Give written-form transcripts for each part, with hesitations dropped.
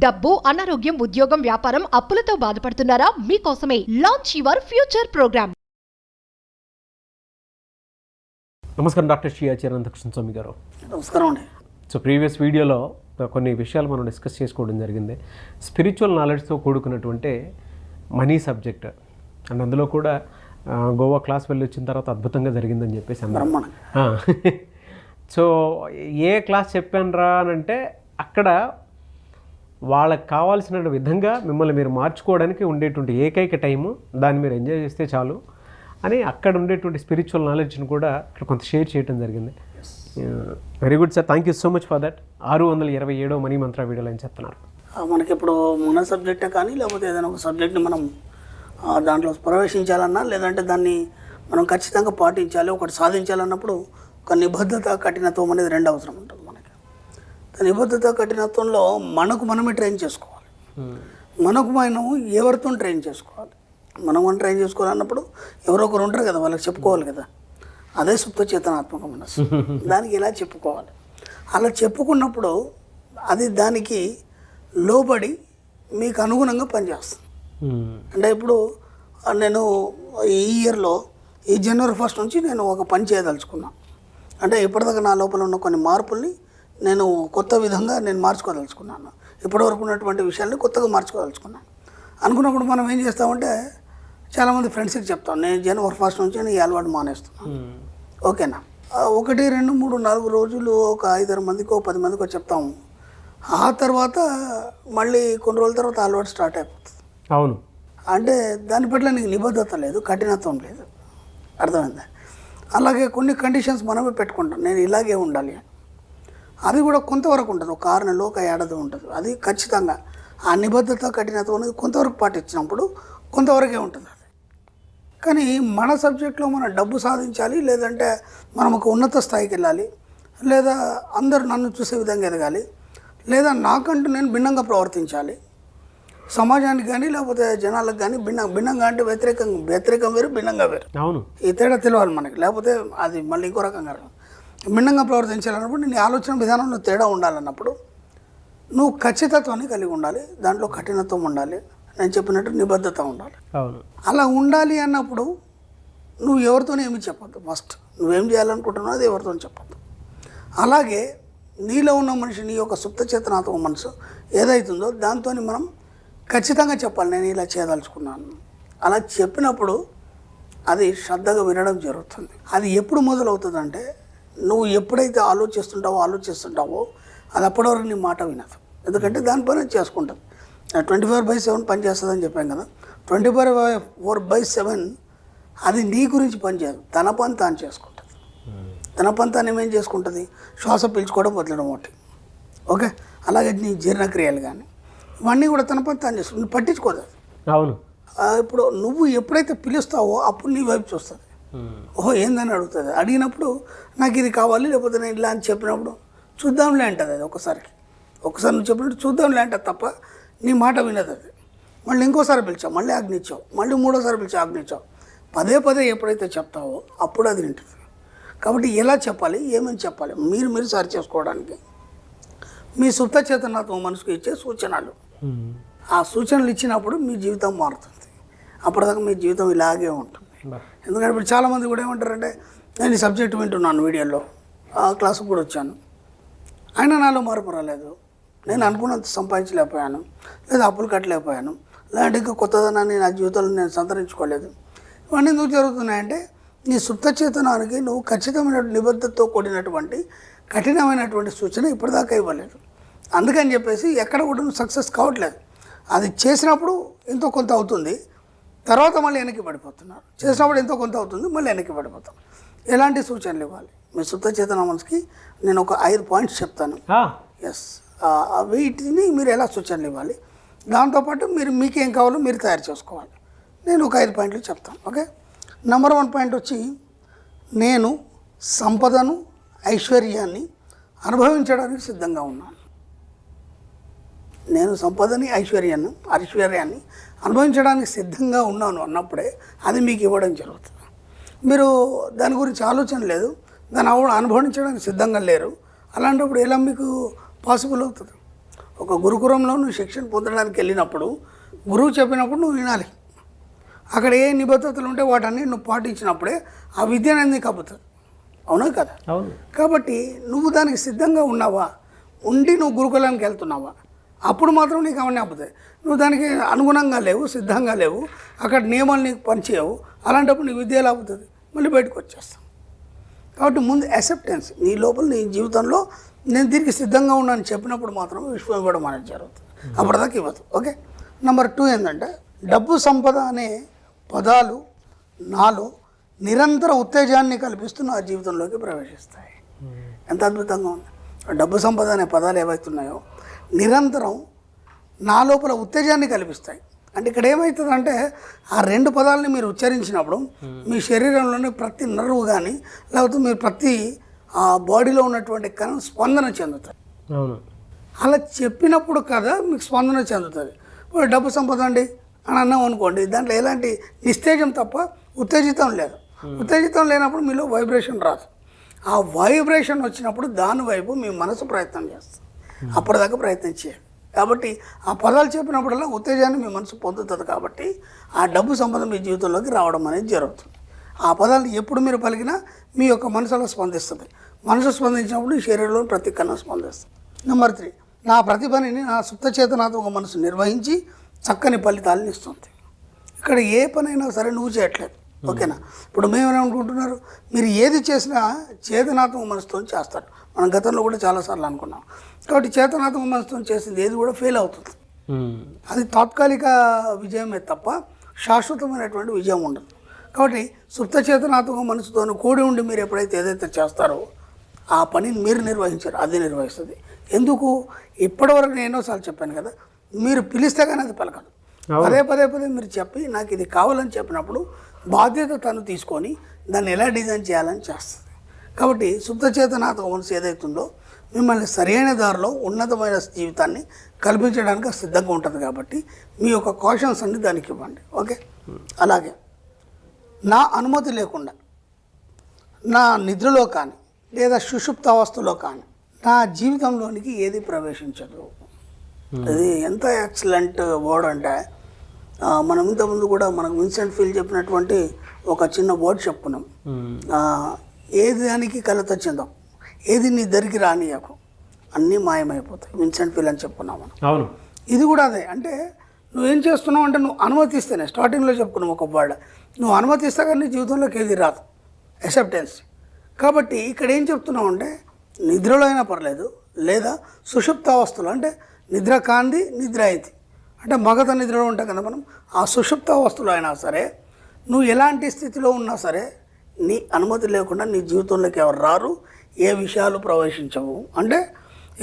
డబ్బు, అనారోగ్యం, ఉద్యోగం, వ్యాపారం, అప్పులతో బాధపడుతున్నారా? మీకోసమే లాంచ్ యువర్ ఫ్యూచర్ ప్రోగ్రామ్. నమస్కారం డాక్టర్ శ్రీ ఆచార్య కృష్ణస్వామి గారు. నమస్కారం అండి. సో ప్రీవియస్ వీడియోలో కొన్ని విషయాలు మనం డిస్కస్ చేసుకోవడం జరిగింది. స్పిరిచువల్ నాలెడ్జ్తో కూడుకున్నటువంటి మనీ సబ్జెక్ట్ అండ్ అందులో కూడా గోవా క్లాస్ వెళ్ళి వచ్చిన తర్వాత అద్భుతంగా జరిగిందని చెప్పేసి అన్నారు. సో ఏ క్లాస్ చెప్పాను రా అని అంటే అక్కడ వాళ్ళకి కావాల్సిన విధంగా మిమ్మల్ని మీరు మార్చుకోవడానికి ఉండేటువంటి ఏకైక టైము, దాన్ని మీరు ఎంజాయ్ చేస్తే చాలు అని అక్కడ ఉండేటువంటి స్పిరిచువల్ నాలెడ్జ్ని కూడా ఇక్కడ కొంత షేర్ చేయడం జరిగింది. Very good sir, thank you so much for that. 627వ మనీ మంత్ర వీడియోలో అని చెప్తున్నారు. మనకి ఇప్పుడు మన సబ్జెక్టే కానీ లేకపోతే ఏదైనా ఒక సబ్జెక్ట్ని మనం దాంట్లో ప్రవేశించాలన్నా లేదంటే దాన్ని మనం ఖచ్చితంగా పాటించాలి, ఒకటి సాధించాలన్నప్పుడు ఒక నిబద్ధత, కఠినత్వం అనేది రెండు అవసరం ఉంటుంది. నిబద్ధత, కఠినత్వంలో మనకు మనమే ట్రైన్ చేసుకోవాలి. మనకు మనం ఎవరితో ట్రైన్ చేసుకోవాలి. మనం ట్రైన్ చేసుకోవాలన్నప్పుడు ఎవరో ఒకరు ఉంటారు కదా, వాళ్ళకి చెప్పుకోవాలి కదా. అదే సుప్త చేతనాత్మక మనస్సు. దానికి ఎలా చెప్పుకోవాలి? అలా చెప్పుకున్నప్పుడు అది దానికి లోబడి మీకు అనుగుణంగా పనిచేస్తుంది. అంటే ఇప్పుడు నేను ఈ ఇయర్లో ఈ జనవరి 1 నుంచి నేను ఒక పని చేయదలుచుకున్నాను. అంటే ఇప్పటిదాకా నా లోపల ఉన్న కొన్ని మార్పుల్ని నేను కొత్త విధంగా నేను మార్చుకోదలుచుకున్నాను. ఇప్పటివరకు ఉన్నటువంటి విషయాల్ని కొత్తగా మార్చుకోదలుచుకున్నాను అనుకున్నప్పుడు మనం ఏం చేస్తామంటే చాలామంది ఫ్రెండ్స్కి చెప్తాం, నేను జనవరి 1 నుంచి నేను ఈ అలవాటు మానేస్తున్నాను. ఓకేనా? 1, 2, 3, 4 రోజులు ఒక 5-6 మందికో 10 మందికో చెప్తాము. ఆ తర్వాత మళ్ళీ కొన్ని రోజుల తర్వాత అలవాటు స్టార్ట్ అయిపోతుంది. అవును. అంటే దాని పట్ల నీకు నిబద్ధత లేదు, కఠినత్వం లేదు. అర్థమైందా? అలాగే కొన్ని కండిషన్స్ మనమే పెట్టుకుంటాం, నేను ఇలాగే ఉండాలి. అది కూడా కొంతవరకు ఉంటుంది, ఒక 6 నెలలు, ఒక ఏడాది ఉంటుంది. అది ఖచ్చితంగా ఆ నిబద్ధత, కఠినత్వం అనేది కొంతవరకు పాటించినప్పుడు కొంతవరకే ఉంటుంది అది. కానీ మన సబ్జెక్ట్లో మనం డబ్బు సాధించాలి, లేదంటే మనం ఒక ఉన్నత స్థాయికి వెళ్ళాలి, లేదా అందరూ నన్ను చూసే విధంగా ఎదగాలి, లేదా నాకంటూ నేను భిన్నంగా ప్రవర్తించాలి, సమాజానికి కానీ లేకపోతే జనాలకు కానీ భిన్నంగా అంటే వ్యతిరేకం వేరు, భిన్నంగా వేరు. అవును. ఈ తేడా తెలియాలి మనకి, లేకపోతే అది మళ్ళీ ఇంకో రకంగా. భిన్నంగా ప్రవర్తించాలన్నప్పుడు నీ ఆలోచన విధానంలో తేడా ఉండాలన్నప్పుడు నువ్వు ఖచ్చితత్వాన్ని కలిగి ఉండాలి, దాంట్లో కఠినత్వం ఉండాలి, నేను చెప్పినట్టు నిబద్ధత ఉండాలి. అవును. అలా ఉండాలి అన్నప్పుడు నువ్వు ఎవరితోనే ఏమి చెప్పొద్దు. ఫస్ట్ నువ్వేం చేయాలనుకుంటున్నావు అది ఎవరితో చెప్పొద్దు. అలాగే నీలో ఉన్న మనిషి, నీ యొక్క సుప్త చేతనాత్మక మనసు ఏదైతుందో దాంతో మనం ఖచ్చితంగా చెప్పాలి, నేను ఇలా చేయదలుచుకున్నాను. అలా చెప్పినప్పుడు అది శ్రద్ధగా వినడం జరుగుతుంది. అది ఎప్పుడు మొదలవుతుందంటే నువ్వు ఎప్పుడైతే ఆలోచిస్తుంటావో అది అప్పటివరకు నీ మాట వినదు. ఎందుకంటే దానిపైన చేసుకుంటుంది. 24/7 పనిచేస్తుందని చెప్పాం కదా. 24/7 అది నీ గురించి పనిచేయదు, తన పని తాను చేసుకుంటుంది. తన పని తాను ఏమేం చేసుకుంటుంది? శ్వాస పీల్చుకోవడం, వదలడం ఒకటి. ఓకే. అలాగే నీ జీర్ణక్రియలు కానీ ఇవన్నీ కూడా తన పని తాను చేసుకుంటుంది, పట్టించుకోదు. అవును. ఇప్పుడు నువ్వు ఎప్పుడైతే పిలుస్తావో అప్పుడు నీ వైపు చూస్తుంది. ఓహో ఏందని అడుగుతుంది. అడిగినప్పుడు నాకు ఇది కావాలి, లేకపోతే నేను ఇలా అని చెప్పినప్పుడు చూద్దాంలే అంటుంది. అది ఒకసారి నువ్వు చెప్పినట్టు చూద్దాంలే అంటుంది తప్ప నీ మాట వినదు అది. మళ్ళీ ఇంకోసారి పిలిచావు, మళ్ళీ ఆజ్ఞించావు, మళ్ళీ 3వసారి పిలిచావు, ఆజ్ఞించావు. పదే ఎప్పుడైతే చెప్తావో అప్పుడు అది వింటుంది. కాబట్టి ఎలా చెప్పాలి, ఏమేమి చెప్పాలి మీరు సరి చేసుకోవడానికి మీ సుప్త చేతనాత్మ మనసుకు ఇచ్చే సూచనలు. ఆ సూచనలు ఇచ్చినప్పుడు మీ జీవితం మారుతుంది. అప్పటిదాకా మీ జీవితం ఇలాగే ఉంటుంది. ఎందుకంటే ఇప్పుడు చాలామంది కూడా ఏమంటారంటే, నేను ఈ సబ్జెక్ట్ వింటున్నాను, వీడియోలో క్లాసుకు కూడా వచ్చాను, అయినా నాలో మార్పు రాలేదు, నేను అనుకున్నంత సంపాదించలేకపోయాను, లేదా అప్పులు కట్టలేకపోయాను, లేదంటే ఇంకా కొత్తదనాన్ని నా జీవితంలో నేను సంతరించుకోలేదు. ఇవన్నీ ఎందుకు జరుగుతున్నాయంటే నీ సుప్త చేతనానికి నువ్వు ఖచ్చితమైన నిబద్ధతతో కూడినటువంటి కఠినమైనటువంటి సూచన ఇప్పటిదాకా ఇవ్వలేదు. అందుకని చెప్పేసి ఎక్కడ కూడా నువ్వు సక్సెస్ కావట్లేదు. అది చేసినప్పుడు ఎంతో కొంత అవుతుంది, తర్వాత మళ్ళీ వెనక్కి పడిపోతున్నారు. చేసినప్పుడు ఎంతో కొంత అవుతుంది, మళ్ళీ వెనక్కి పడిపోతాం. ఎలాంటి సూచనలు ఇవ్వాలి మీ సుప్త చేతన మనసుకి? నేను ఒక 5 పాయింట్స్ చెప్తాను. ఎస్, వీటిని మీరు ఎలా సూచనలు ఇవ్వాలి, దాంతోపాటు మీకేం కావాలో మీరు తయారు చేసుకోవాలి. నేను ఒక 5 పాయింట్లు చెప్తాను. ఓకే. నెంబర్ 1 పాయింట్ వచ్చి, నేను సంపదను, ఐశ్వర్యాన్ని అనుభవించడానికి సిద్ధంగా ఉన్నాను. నేను సంపదని, ఐశ్వర్యాన్ని అనుభవించడానికి సిద్ధంగా ఉన్నాను అన్నప్పుడే అది మీకు ఇవ్వడం జరుగుతుంది. మీరు దాని గురించి ఆలోచన లేదు, దాన్ని అనుభవించడానికి సిద్ధంగా లేరు, అలాంటప్పుడు ఎలా మీకు పాసిబుల్ అవుతుంది? ఒక గురుకులంలో నువ్వు శిక్షణ పొందడానికి వెళ్ళినప్పుడు గురువు చెప్పినప్పుడు నువ్వు వినాలి. అక్కడ ఏ నిబద్ధతలు ఉంటే వాటన్నీ నువ్వు పాటించినప్పుడే ఆ విద్య అనేది నీకు అబ్బుతుంది. అవునా కదా? అవును. కాబట్టి నువ్వు దానికి సిద్ధంగా ఉన్నావా, ఉండి నువ్వు గురుకులానికి వెళ్తున్నావా, అప్పుడు మాత్రం నీకు అవన్నీ అబ్బుతాయి. నువ్వు దానికి అనుగుణంగా లేవు, సిద్ధంగా లేవు, అక్కడ నియమాలు నీకు పనిచేయవు, అలాంటప్పుడు నీ విద్య ఎలా అవుతుంది, మళ్ళీ బయటకు వచ్చేస్తావు. కాబట్టి ముందు యాక్సెప్టెన్స్, నీ లోపల నీ జీవితంలో నేను దీనికి సిద్ధంగా ఉన్నాను చెప్పినప్పుడు మాత్రం విశ్వం ఇవ్వడం అనేది జరుగుతుంది. అప్పటిదాకా ఇవ్వదు. ఓకే. నెంబర్ 2 ఏంటంటే డబ్బు సంపద అనే పదాలు నాలో నిరంతర ఉత్తేజాన్ని కల్పిస్తూ నా జీవితంలోకి ప్రవేశిస్తాయి. ఎంత అద్భుతంగా ఉంది. డబ్బు సంపద అనే పదాలు ఏవైతున్నాయో నిరంతరం నా లోపల ఉత్తేజాన్ని కల్పిస్తాయి. అంటే ఇక్కడ ఏమవుతుందంటే ఆ 2 పదాలని మీరు ఉచ్చరించినప్పుడు మీ శరీరంలోని ప్రతి నర్వ్ కానీ లేకపోతే మీరు ప్రతి బాడీలో ఉన్నటువంటి కణం స్పందన చెందుతాయి. అవును. అలా చెప్పినప్పుడు కదా మీకు స్పందన చెందుతుంది. ఇప్పుడు డబ్బు సంపద అండి అని అన్నాం అనుకోండి, దాంట్లో ఎలాంటి నిస్తేజం తప్ప ఉత్తేజితం లేదు. ఉత్తేజితం లేనప్పుడు మీలో వైబ్రేషన్ రాదు. ఆ వైబ్రేషన్ వచ్చినప్పుడు దాని వైపు మీ మనసు ప్రయత్నం చేస్తుంది. అప్పటిదాకా ప్రయత్నం చేయాలి. కాబట్టి ఆ పదాలు చెప్పినప్పుడల్లా ఉత్తేజాన్ని మీ మనసు పొందుతుంది. కాబట్టి ఆ డబ్బు సంపద మీ జీవితంలోకి రావడం అనేది జరుగుతుంది. ఆ పదాలు ఎప్పుడు మీరు పలికినా మీ యొక్క మనసులో స్పందిస్తుంది. మనసు స్పందించినప్పుడు ఈ శరీరంలో ప్రతి కణం స్పందిస్తుంది. నెంబర్ 3, నా ప్రతిభని నా సుప్త చేతనాత్మక మనసు నిర్వహించి చక్కని ఫలితాలను ఇస్తుంది. ఇక్కడ ఏ పనైనా సరే నువ్వు చేయట్లేదు. ఓకేనా? ఇప్పుడు మేమేమనుకుంటున్నారు, మీరు ఏది చేసినా చేతనాత్మక మనసుతో చేస్తారు. మనం గతంలో కూడా చాలాసార్లు అనుకున్నాం. కాబట్టి చేతనాత్మక మనసుతో చేసింది ఏది కూడా ఫెయిల్ అవుతుంది. అది తాత్కాలిక విజయమే తప్ప శాశ్వతమైనటువంటి విజయం ఉండదు. కాబట్టి సుప్త చేతనాత్మక మనసుతో కూడి ఉండి మీరు ఎప్పుడైతే ఏదైతే చేస్తారో ఆ పనిని మీరు నిర్వహించారు, అది నిర్వహిస్తుంది. ఎందుకు? ఇప్పటివరకు నేను ఎన్నోసార్లు చెప్పాను కదా, మీరు పిలిస్తే కానీ అది పలకదు. పదే మీరు చెప్పి నాకు ఇది కావాలని చెప్పినప్పుడు బాధ్యత తను తీసుకొని దాన్ని ఎలా డిజైన్ చేయాలని చేస్తుంది. కాబట్టి సుప్త చేతనాత్మక మనసు ఏదైతుందో మిమ్మల్ని సరైన దారిలో ఉన్నతమైన జీవితాన్ని కల్పించడానికి సిద్ధంగా ఉంటుంది. కాబట్టి మీ యొక్క కాషన్స్ అన్ని దానికి ఇవ్వండి. ఓకే. అలాగే నా అనుమతి లేకుండా నా నిద్రలో కానీ లేదా సుషుప్త అవస్థలో కానీ నా జీవితంలోనికి ఏది ప్రవేశించదు. అది ఎంత ఎక్సలెంట్ వర్డ్ అంటే మనం ఇంతకుముందు కూడా మనకు విన్సెంట్ ఫీల్ చెప్పినటువంటి ఒక చిన్న వర్డ్ చెప్పుకున్నాం. ఏది దానికి కలత చెందాం, ఏది నీ దగ్గరికి రానియకు, అన్నీ మాయమైపోతాయి. విన్సెంట్ ఫీల్ అని చెప్పుకున్నాం మనం. అవును. ఇది కూడా అదే. అంటే నువ్వేం చేస్తున్నావు అంటే నువ్వు అనుమతిస్తేనే, స్టార్టింగ్లో చెప్పుకున్నాం ఒక వర్డ్, నువ్వు అనుమతిస్తే కానీ నీ జీవితంలోకి ఏది రాదు. యాక్సెప్టెన్స్. కాబట్టి ఇక్కడ ఏం చెప్తున్నావు అంటే నిద్రలో అయినా పర్లేదు, లేదా సుషుప్త అవస్థలో అంటే నిద్ర కాంది నిద్ర అయింది అంటే మగత నిద్రలో ఉంటాం కదా మనం, ఆ సుషుప్త అవస్థలో అయినా సరే నువ్వు ఎలాంటి స్థితిలో ఉన్నా సరే నీ అనుమతి లేకుండా నీ జీవితంలోకి ఎవరు రారు, ఏ విషయాలు ప్రవేశించవు. అంటే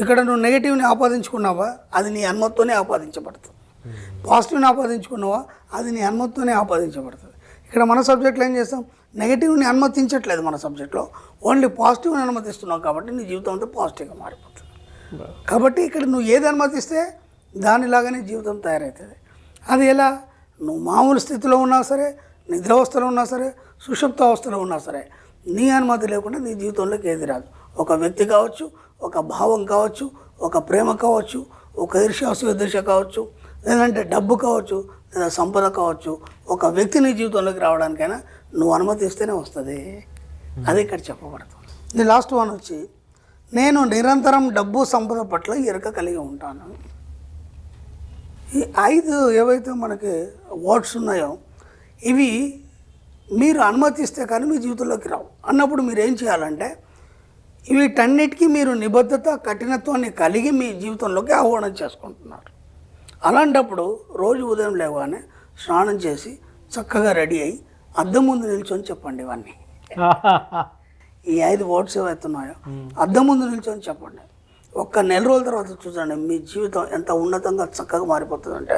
ఇక్కడ నువ్వు నెగిటివ్ని ఆపాదించుకున్నావా అది నీ అనుమతితోనే ఆపాదించబడుతుంది. పాజిటివ్ని ఆపాదించుకున్నావా అది నీ అనుమతితోనే ఆపాదించబడుతుంది. ఇక్కడ మన సబ్జెక్ట్లో ఏం చేస్తాం, నెగిటివ్ని అనుమతించట్లేదు మన సబ్జెక్ట్లో, ఓన్లీ పాజిటివ్ని అనుమతిస్తున్నావు. కాబట్టి నీ జీవితం అంతా పాజిటివ్గా మారిపోతుంది. కాబట్టి ఇక్కడ నువ్వు ఏది అనుమతిస్తే దానిలాగానే జీవితం తయారవుతుంది. అది ఎలా? నువ్వు మామూలు స్థితిలో ఉన్నా సరే, నిద్రావస్థలో ఉన్నా సరే, సుషుప్త అవస్థలో ఉన్నా సరే నీ అనుమతి లేకుండా నీ జీవితంలోకి ఏది రాదు. ఒక వ్యక్తి కావచ్చు, ఒక భావం కావచ్చు, ఒక ప్రేమ కావచ్చు, ఒక ఈర్ష్యాస కావచ్చు, లేదంటే డబ్బు కావచ్చు, లేదా సంపద కావచ్చు, ఒక వ్యక్తి నీ జీవితంలోకి రావడానికైనా నువ్వు అనుమతిస్తేనే వస్తుంది. అది ఇక్కడ చెప్పబడుతుంది. ఇది లాస్ట్ వన్ వచ్చి, నేను నిరంతరం డబ్బు సంపద పట్ల ఎరుక కలిగి ఉంటాను. ఈ 5 ఏవైతే మనకి వర్డ్స్ ఉన్నాయో ఇవి మీరు అనుమతిస్తే కానీ మీ జీవితంలోకి రావు. అన్నప్పుడు మీరు ఏం చేయాలంటే వీటన్నిటికీ మీరు నిబద్ధత, కఠినత్వాన్ని కలిగి మీ జీవితంలోకి ఆహ్వానం చేసుకుంటున్నారు. అలాంటప్పుడు రోజు ఉదయం లేవగానే స్నానం చేసి చక్కగా రెడీ అయ్యి అద్దం ముందు నిల్చొని చెప్పండి ఇవన్నీ. ఈ 5 వర్డ్స్ ఏవైతున్నాయో అద్దం ముందు నిల్చొని చెప్పండి. ఒక్క నెల రోజుల తర్వాత చూడండి మీ జీవితం ఎంత ఉన్నతంగా చక్కగా మారిపోతుందంటే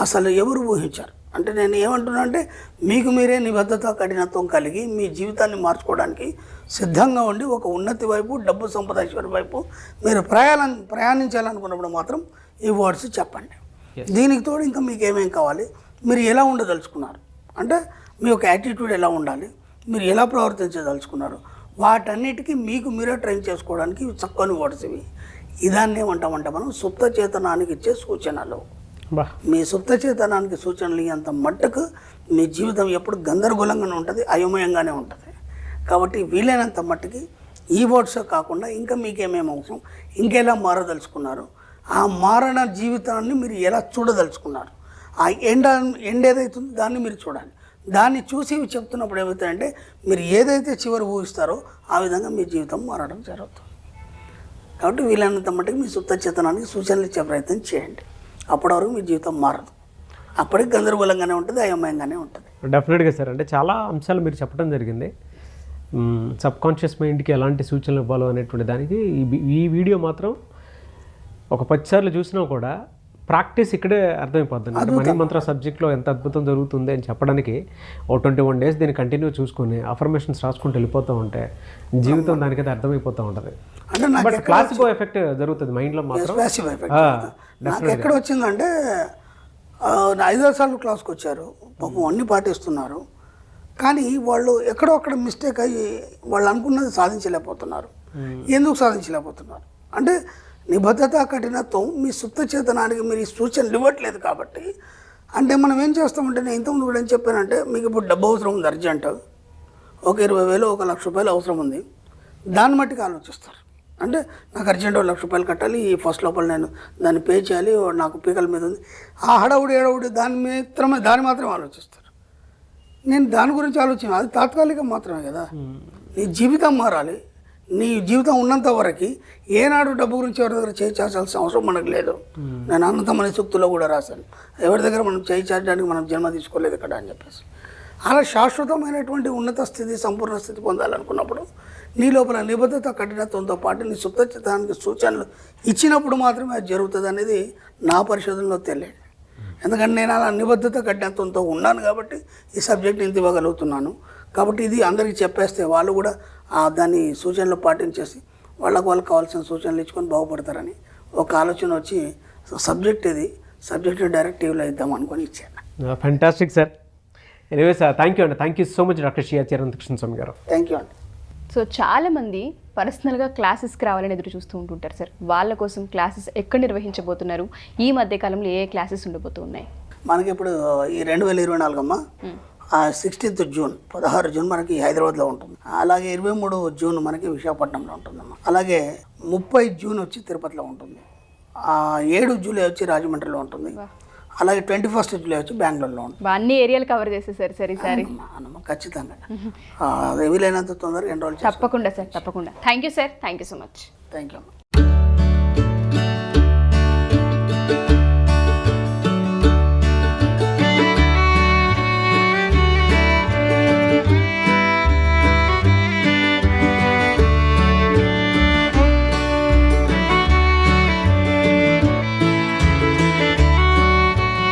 అసలు ఎవరు ఊహించారు. అంటే నేను ఏమంటున్నా అంటే మీకు మీరే నిబద్ధత, కఠినత్వం కలిగి మీ జీవితాన్ని మార్చుకోవడానికి సిద్ధంగా ఉండి ఒక ఉన్నతి వైపు, డబ్బు సంపద ఐశ్వర్యం వైపు మీరు ప్రయాణించాలనుకున్నప్పుడు మాత్రం ఈ వర్డ్స్ చెప్పండి. దీనికి తోడు ఇంకా మీకు ఏమేం కావాలి, మీరు ఎలా ఉండదలుచుకున్నారు, అంటే మీ యొక్క యాటిట్యూడ్ ఎలా ఉండాలి, మీరు ఎలా ప్రవర్తించదలుచుకున్నారు, వాటన్నిటికీ మీకు మీరే ట్రైన్ చేసుకోవడానికి చక్కని వర్డ్స్ ఇవి. ఇదాన్ని ఏమంటామంటే మనం సుప్త చేతనానికి ఇచ్చే సూచనలు. బా మీ సుప్త చేతనానికి సూచనలు అంత మట్టుకు మీ జీవితం ఎప్పుడు గందరగోళంగానే ఉంటుంది, అయోమయంగానే ఉంటుంది. కాబట్టి వీలైనంత మట్టుకి ఈ వర్డ్స్ కాకుండా ఇంకా మీకేమేమి అవసరం, ఇంకెలా మారదలుచుకున్నారు, ఆ మారణ జీవితాన్ని మీరు ఎలా చూడదలుచుకున్నారు, ఆ ఎండ్ ఏదైతుందో దాన్ని మీరు చూడాలి. దాన్ని చూసి చెప్తున్నప్పుడు ఏమవుతాయంటే మీరు ఏదైతే చివరి ఊహిస్తారో ఆ విధంగా మీ జీవితం మారడం జరుగుతుంది. కాబట్టి వీలైనంత మట్టుకు మీ సుప్త చేతనానికి సూచనలు ఇచ్చే ప్రయత్నం చేయండి. అప్పటి వరకు మీ జీవితం మారదు, అప్పటికి గందరగోళంగానే ఉంటుంది, అయోమయంగానే ఉంటుంది. డెఫినెట్గా సార్. అంటే చాలా అంశాలు మీరు చెప్పడం జరిగింది. సబ్ కాన్షియస్ మైండ్కి ఎలాంటి సూచనలు ఇవ్వాలో అనేటువంటి దానికి ఈ వీడియో మాత్రం ఒక 10 సార్లు చూసినా కూడా ప్రాక్టీస్ ఇక్కడే అర్థమైపోద్ది. అంటే మనీ మంత్ర సబ్జెక్ట్లో ఎంత అద్భుతం జరుగుతుంది అని చెప్పడానికి ఒక 21 డేస్ దీన్ని కంటిన్యూ చూసుకొని అఫర్మేషన్స్ రాసుకుంటూ వెళ్ళిపోతూ ఉంటే జీవితం దానికైతే అర్థమైపోతూ ఉంటుంది. బట్ క్లాసికో ఎఫెక్ట్ జరుగుతుంది మైండ్లో మాత్రం. నాకు ఎక్కడ వచ్చిందంటే 5 సార్లు క్లాస్కి వచ్చారు, పాపం అన్నీ పాటిస్తున్నారు, కానీ వాళ్ళు ఎక్కడో అక్కడ మిస్టేక్ అయ్యి వాళ్ళు అనుకున్నది సాధించలేకపోతున్నారు. ఎందుకు సాధించలేకపోతున్నారు అంటే నిబద్ధత కఠినత్వం మీ సుప్త చేతనానికి మీరు ఈ సూచనలు ఇవ్వట్లేదు. కాబట్టి అంటే మనం ఏం చేస్తామంటే నేను ఇంతకుముందు కూడా ఏం చెప్పానంటే మీకు ఇప్పుడు డబ్బు అవసరం ఉంది, అర్జెంట్, ఒక 20,000 1,00,000 అవసరం ఉంది, దాన్ని మట్టికి ఆలోచిస్తారు. అంటే నాకు అర్జెంట్ 1,00,000 కట్టాలి, ఈ ఫస్ట్ లోపల నేను దాన్ని పే చేయాలి, నాకు పీకల మీద ఉంది, ఆ హడావుడి దాన్ని మాత్రమే ఆలోచిస్తారు. నేను దాని గురించి ఆలోచన, అది తాత్కాలికం మాత్రమే కదా. నీ జీవితం మారాలి, నీ జీవితం ఉన్నంత వరకు ఏనాడు డబ్బు గురించి ఎవరి దగ్గర చేయి చాచాల్సిన అవసరం మనకు లేదు. నేను అనంతమనే సూక్తుల్లో కూడా రాశాను, ఎవరి దగ్గర మనం చేయి చాచడానికి మనం జన్మ తీసుకోలేదు ఇక్కడ అని చెప్పేసి. అలా శాశ్వతమైనటువంటి ఉన్నత స్థితి, సంపూర్ణ స్థితి పొందాలనుకున్నప్పుడు నీ లోపల నిబద్ధత కఠినత్వంతో పాటు నీ సుప్త చిత్తానికి సూచనలు ఇచ్చినప్పుడు మాత్రమే అది జరుగుతుంది అనేది నా పరిశోధనలో తెలియదు. ఎందుకంటే నేను అలా నిబద్ధత కఠినత్వంతో ఉన్నాను కాబట్టి ఈ సబ్జెక్ట్ ఇంత ఇవ్వగలుగుతున్నాను. కాబట్టి ఇది అందరికీ చెప్పేస్తే వాళ్ళు కూడా దాన్ని సూచనలు పాటించేసి వాళ్ళకు కావాల్సిన సూచనలు ఇచ్చుకొని బాగుపడతారని ఒక ఆలోచన వచ్చి సబ్జెక్ట్ డైరెక్టివ్లో ఇద్దాం అనుకొని ఇచ్చాను. Fantastic sir. Anyway sir, thank you so much doctor Shri Ananthakrishna Swamy garu. Thank you అండి. సో చాలామంది పర్సనల్గా క్లాసెస్కి రావాలని ఎదురు చూస్తూ ఉంటుంటారు సార్. వాళ్ళ కోసం క్లాసెస్ ఎక్కడ నిర్వహించబోతున్నారు, ఈ మధ్యకాలంలో ఏ క్లాసెస్ ఉండబోతూ ఉన్నాయి? మనకి ఇప్పుడు ఈ 2024 అమ్మ 16th జూన్ 16 జూన్ మనకి హైదరాబాద్లో ఉంటుంది. అలాగే 23 జూన్ మనకి విశాఖపట్నంలో ఉంటుందమ్మా. అలాగే 30 జూన్ వచ్చి తిరుపతిలో ఉంటుంది. 7 జూలై వచ్చి రాజమండ్రిలో ఉంటుంది. అలాగే 21 జూలై వచ్చి బెంగళూరులో ఉంటుంది. అన్ని ఏరియాలు కవర్ చేసేసారు సార్ ఈసారి. ఖచ్చితంగా వీలైనంత తొందరగా ఎన్రోల్. తప్పకుండా సార్, తప్పకుండా. Thank you sir, thank you so much. Thank you అమ్మా.